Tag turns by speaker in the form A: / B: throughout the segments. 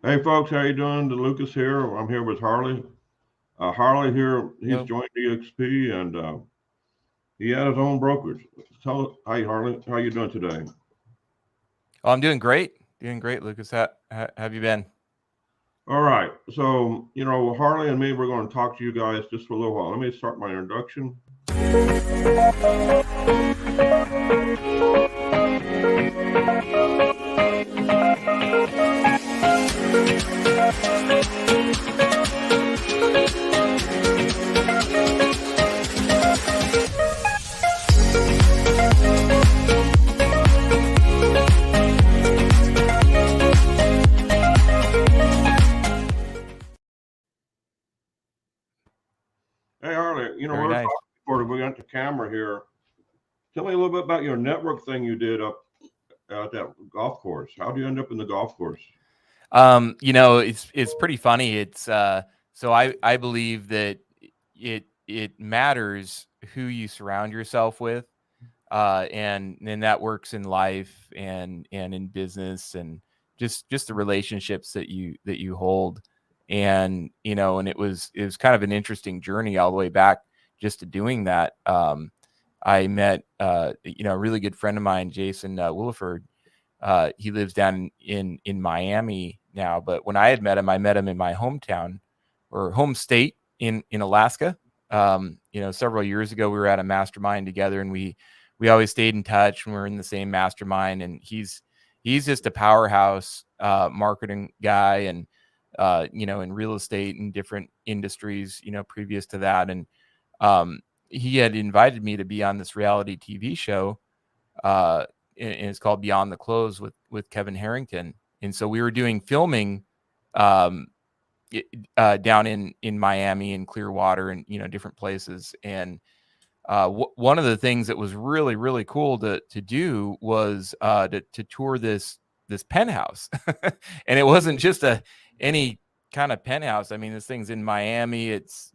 A: Hey folks, how you doing? Lucas here. I'm here with Harley. Harley here. He's
B: Yo.
A: joined EXP and he had his own brokerage. Hi Harley, how you doing today?
B: Oh, I'm doing great. Doing great, Lucas. How have you been?
A: All right. So Harley and me, we're going to talk to you guys just for a little while. Let me start my introduction. Hey Harley, we
B: Very
A: were
B: nice.
A: talking before we got the camera here. Tell me a little bit about your network thing you did up at that golf course. How do you end up in the golf course?
B: It's pretty funny. I believe that it matters who you surround yourself with, and that works in life and in business and just the relationships that you hold. And it was kind of an interesting journey all the way back just to doing that. I met a really good friend of mine, Jason Williford. He lives down in Miami now, but when I met him in my hometown or home state in Alaska. Several years ago, we were at a mastermind together, and we always stayed in touch when we were in the same mastermind. And he's just a powerhouse marketing guy, and in real estate and different industries. Previous to that, and he had invited me to be on this reality TV show. And it's called Beyond the Close with Kevin Harrington. And so we were doing filming um, down in Miami and Clearwater and different places. And one of the things that was really really cool to do was to tour this penthouse, and it wasn't just any kind of penthouse. I mean, this thing's in Miami. It's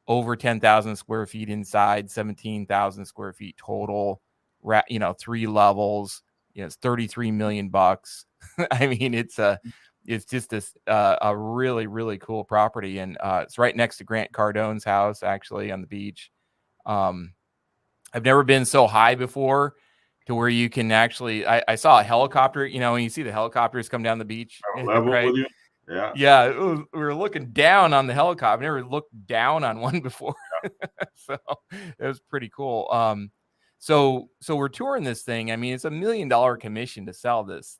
B: over 10,000 square feet inside, 17,000 square feet total. 3 levels. It's 33 million bucks. I mean, it's just this a really really cool property, and it's right next to Grant Cardone's house, actually, on the beach. um, I've never been so high before, to where you can actually. I saw a helicopter. When you see the helicopters come down the beach,
A: Level
B: right?
A: with you? Yeah.
B: Yeah, we were looking down on the helicopter. Never looked down on one before, so it was pretty cool. So we're touring this thing. I mean, it's $1 million commission to sell this,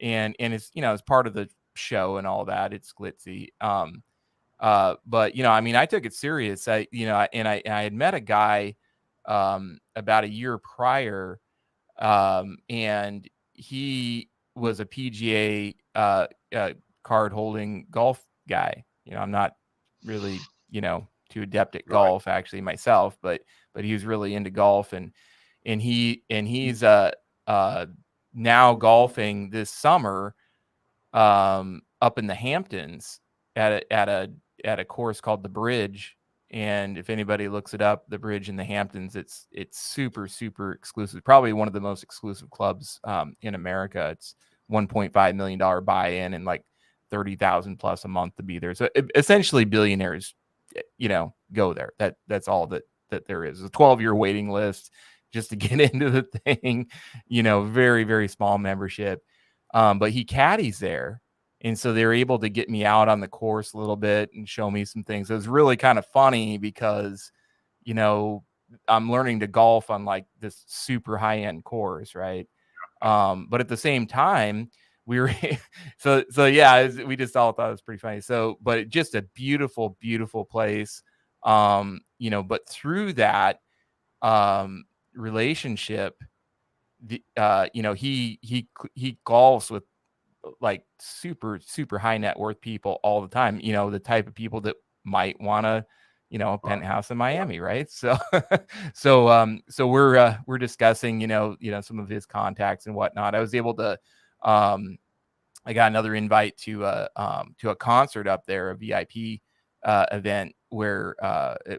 B: and it's part of the show and all that. It's glitzy. But I mean, I took it serious. I had met a guy about a year prior, and he was a PGA card holding golf guy. I'm not really too adept at
A: Right.
B: golf actually myself, but he was really into golf, and he's uh now golfing this summer up in the Hamptons at a course called the Bridge. And if anybody looks it up, the Bridge in the Hamptons, it's super super exclusive. Probably one of the most exclusive clubs in America. It's $1.5 million buy-in and like 30,000 plus a month to be there. So essentially, billionaires, go there. That's all that there is. A 12-year waiting list just to get into the thing. Very very small membership. But he caddies there, and so they're able to get me out on the course a little bit and show me some things. It was really kind of funny because, you know, I'm learning to golf on like this super high end course, right? But at the same time, we were so yeah, we just all thought it was pretty funny. So, but just a beautiful, beautiful place. But through that relationship, he golfs with like super super high net worth people all the time, the type of people that might want to, a penthouse in Miami, right? So so we're discussing, some of his contacts and whatnot. I was able to um I got another invite to a concert up there, a VIP event where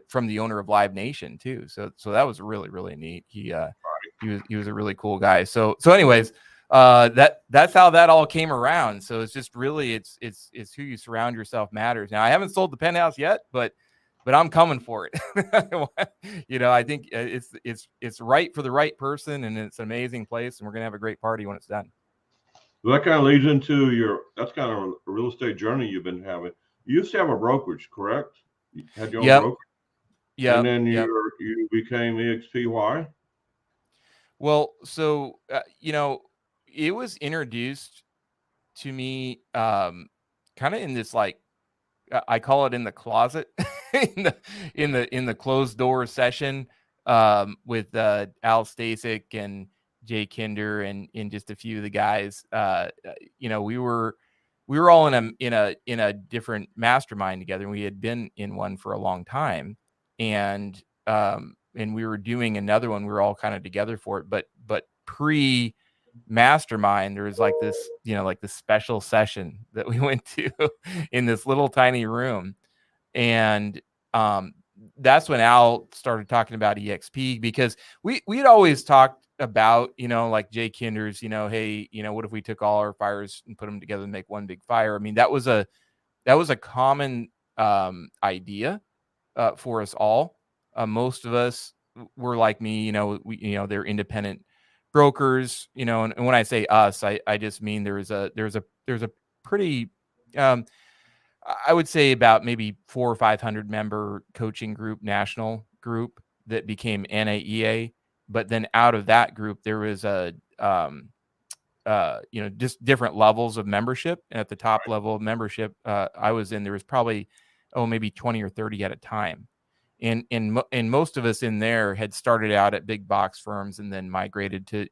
B: from the owner of Live Nation too. So that was really really neat. He was a really cool guy. So anyways, that's how that all came around. So it's just really it's who you surround yourself matters. Now I haven't sold the penthouse yet, but I'm coming for it. I think it's right for the right person, and it's an amazing place, and we're gonna have a great party when it's done.
A: So that kind of leads into that's kind of a real estate journey you've been having. You used to have a brokerage, correct? You had your own
B: Yep.
A: brokerage, and
B: Yep.
A: then
B: Yep.
A: you became EXPY.
B: Well, so it was introduced to me kind of in this, like, I call it in the closet, in the closed door session, with Al Stasek and Jay Kinder and just a few of the guys. We were all in a different mastermind together, and we had been in one for a long time, and we were doing another one. We were all kind of together for it, but pre mastermind, there was like this, like this special session that we went to in this little tiny room. And that's when Al started talking about EXP, because we'd always talked about, like Jay Kinder's, hey, what if we took all our fires and put them together and make one big fire? I mean, that was a common idea for us all. Most of us were like me, they're independent brokers, and when I say us, I just mean there's a pretty, I would say about maybe 400 or 500 member coaching group, national group, that became NAEA. But then out of that group, there was just different levels of membership. And at the top level of membership I was in, there was probably, maybe 20 or 30 at a time. And most of us in there had started out at big box firms and then migrated to,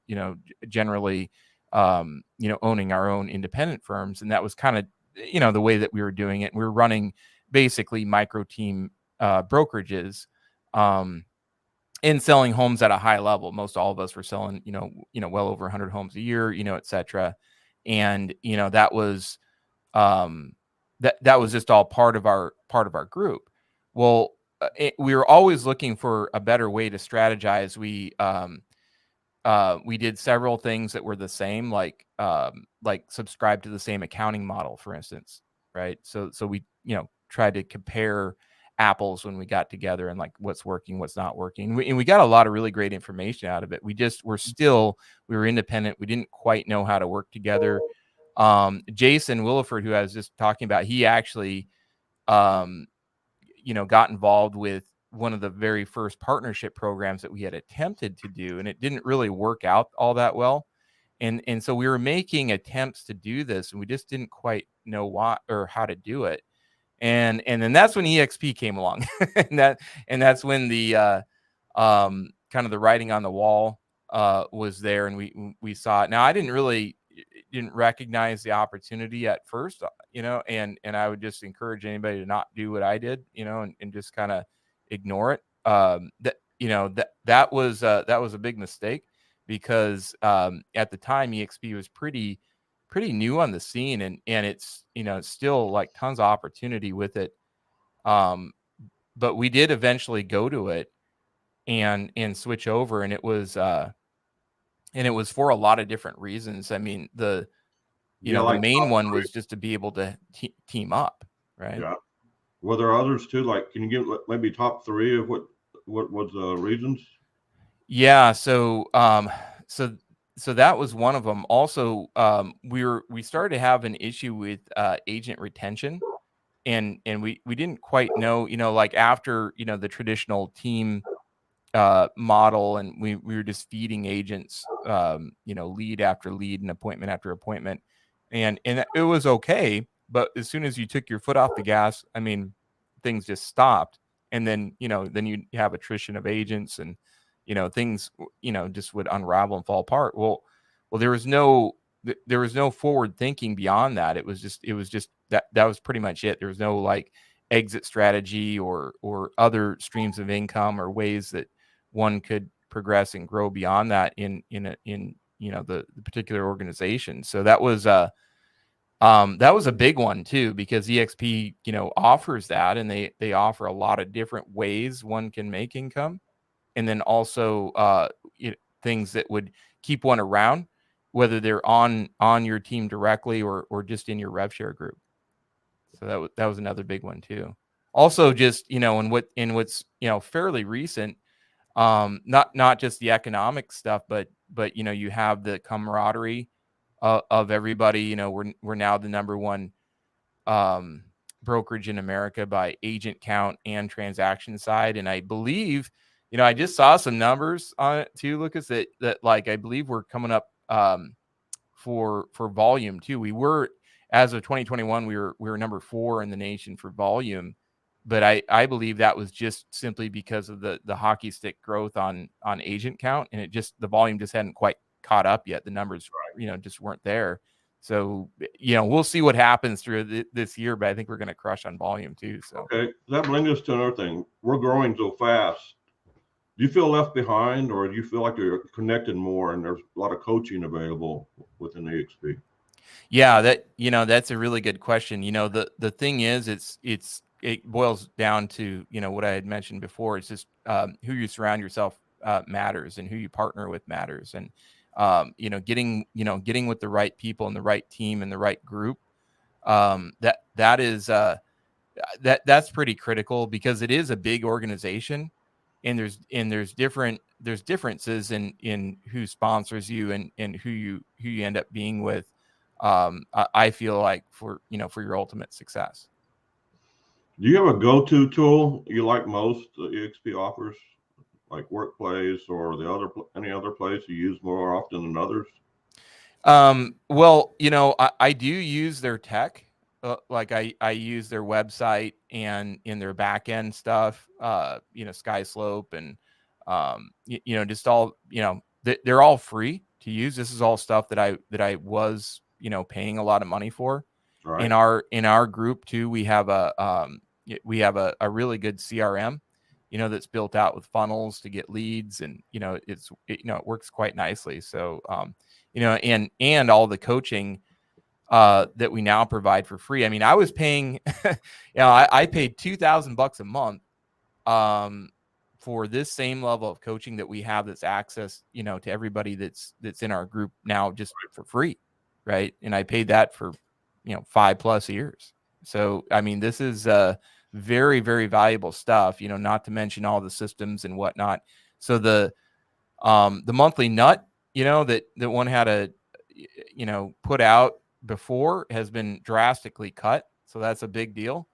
B: generally, owning our own independent firms. And that was kind of, the way that we were doing it. We were running basically micro team brokerages, and selling homes at a high level. Most all of us were selling, well over 100 homes a year, et cetera. And, that was, that was just all part of our group. Well, we were always looking for a better way to strategize. We did several things that were the same, like subscribe to the same accounting model, for instance, right? So we, tried to compare apples when we got together, and like what's working, what's not working. And we got a lot of really great information out of it. We were independent. We didn't quite know how to work together. Jason Williford, who I was just talking about, he actually, got involved with one of the very first partnership programs that we had attempted to do, and it didn't really work out all that well. And so we were making attempts to do this, and we just didn't quite know what or how to do it. And then that's when EXP came along, and that's when the kind of the writing on the wall was there, and we saw it. Now, I didn't recognize the opportunity at first, and I would just encourage anybody to not do what I did, and just kind of ignore it. That was a big mistake, because at the time EXP was pretty new on the scene, and it's, it's still like tons of opportunity with it. But we did eventually go to it and switch over, and it was for a lot of different reasons. I mean, the main one was just to be able to team up, right?
A: Yeah. Were there others too? Like, can you give maybe top three of what was the reasons?
B: Yeah. So that was one of them. Also, we started to have an issue with agent retention, and we didn't quite know, like after, the traditional team model, and we were just feeding agents, lead after lead and appointment after appointment, and it was okay. But as soon as you took your foot off the gas, I mean, things just stopped. And then, then you have attrition of agents, and, things, just would unravel and fall apart. Well, there was no forward thinking beyond that. It was just that was pretty much it. There was no like exit strategy or other streams of income or ways that one could progress and grow beyond that in the particular organization. So that was a big one too, because EXP, offers that, and they offer a lot of different ways one can make income, and then also things that would keep one around. whether they're on your team directly or just in your rev share group. So that was another big one too. Also, just in what's fairly recent, not just the economic stuff, but you have the camaraderie of everybody. We're now the number one brokerage in America by agent count and transaction side, and I believe I just saw some numbers on it too, Lucas, that like I believe we're coming up for volume too. We were, as of 2021, we were number 4 in the nation for volume, but I believe that was just simply because of the hockey stick growth on agent count, and the volume just hadn't quite caught up yet. The numbers just weren't there. So we'll see what happens through this year, but I think we're going to crush on volume too. So
A: okay, that brings us to another thing. We're growing so fast. Do you feel left behind, or do you feel like you're connected more and there's a lot of coaching available within EXP?
B: Yeah, that's a really good question. The thing is, it boils down to what I had mentioned before. It's just who you surround yourself matters, and who you partner with matters, and getting with the right people and the right team and the right group. That's pretty critical, because it is a big organization, and there's differences in who sponsors you and who you end up being with. I feel like for your ultimate success.
A: Do you have a go-to tool you like most that EXP offers, like Workplace or any other place you use more often than others?
B: Well, I do use their tech. Like I use their website and in their back end stuff, SkySlope and, just all, they're all free to use. This is all stuff that I was, paying a lot of money for.
A: Right.
B: In our group too, we have a really good CRM, that's built out with funnels to get leads, and, it works quite nicely. So, and all the coaching that we now provide for free. I mean, I was paying, I paid $2,000 a month for this same level of coaching that we have, that's access, to everybody that's in our group now, just for free, right? And I paid that for 5+ years. So I mean, this is very, very valuable stuff. Not to mention all the systems and whatnot. So the monthly nut, that one had to put out before, has been drastically cut. So that's a big deal.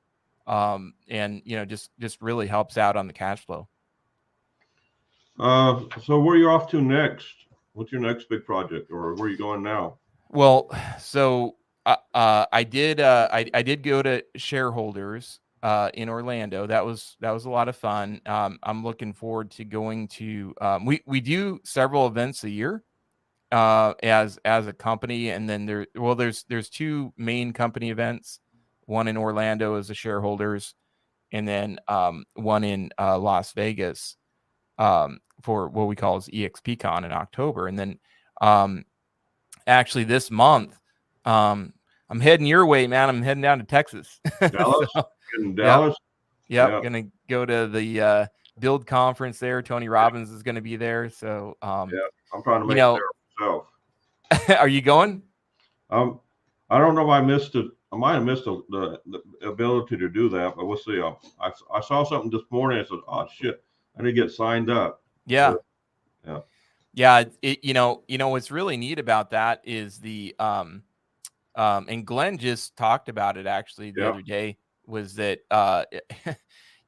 B: And just really helps out on the cash flow.
A: So where are you off to next? What's your next big project, or where are you going now?
B: Well, so I did go to shareholders in Orlando. That was a lot of fun. I'm looking forward to going to, we do several events a year as a company, and then there's 2 main company events, one in Orlando as the shareholders, and then one in Las Vegas for what we call as EXPCon in October. And then actually this month, I'm heading your way, man. I'm heading down to Texas.
A: Dallas? In Dallas?
B: Yep. Gonna go to the Build conference there. Tony Robbins is going to be there. So
A: I'm trying to make it there myself.
B: Are you going?
A: I don't know if I missed it. I might have missed the ability to do that, but we'll see. I saw something this morning. I said, "Oh shit, I need to get signed up."
B: Yeah.
A: So,
B: yeah. What's really neat about that is the and Glenn just talked about it actually the other day, was that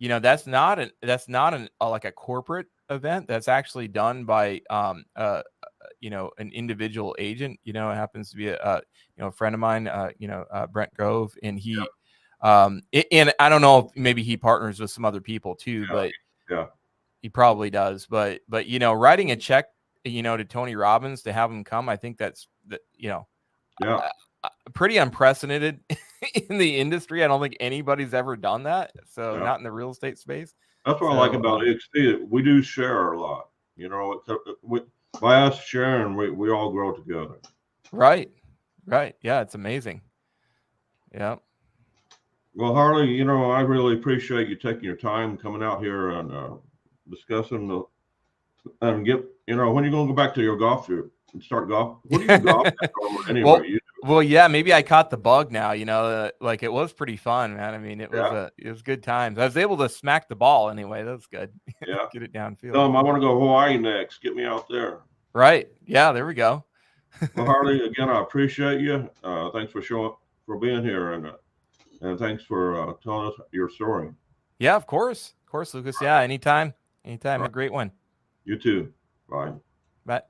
B: that's not like a corporate event. That's actually done by an individual agent. It happens to be a friend of mine, Brent Grove, and he and I don't know if maybe he partners with some other people too, but he probably does. But writing a check to Tony Robbins to have him come, I think that's pretty unprecedented in the industry. I don't think anybody's ever done that. So not in the real estate space.
A: That's what I like about EXP. We do share a lot. By us sharing, we all grow together.
B: Right. Yeah, it's amazing. Yeah.
A: Well, Harley, I really appreciate you taking your time coming out here and discussing and when you're going to go back to your golf and start golf? What do you golf at normally anyway?
B: Well,
A: You
B: well, yeah, maybe I caught the bug now, like it was pretty fun, man. I mean,
A: yeah,
B: it was good times. I was able to smack the ball anyway. That was good.
A: yeah.
B: Get it
A: Tell
B: downfield.
A: them I want to go Hawaii next. Get me out there.
B: Right. Yeah, there we go.
A: Well, Harley, again, I appreciate you. Thanks for being here, and thanks for telling us your story.
B: Yeah, of course, Lucas. Yeah, anytime.
A: All
B: A
A: right.
B: great one.
A: You too. Bye.
B: Bye.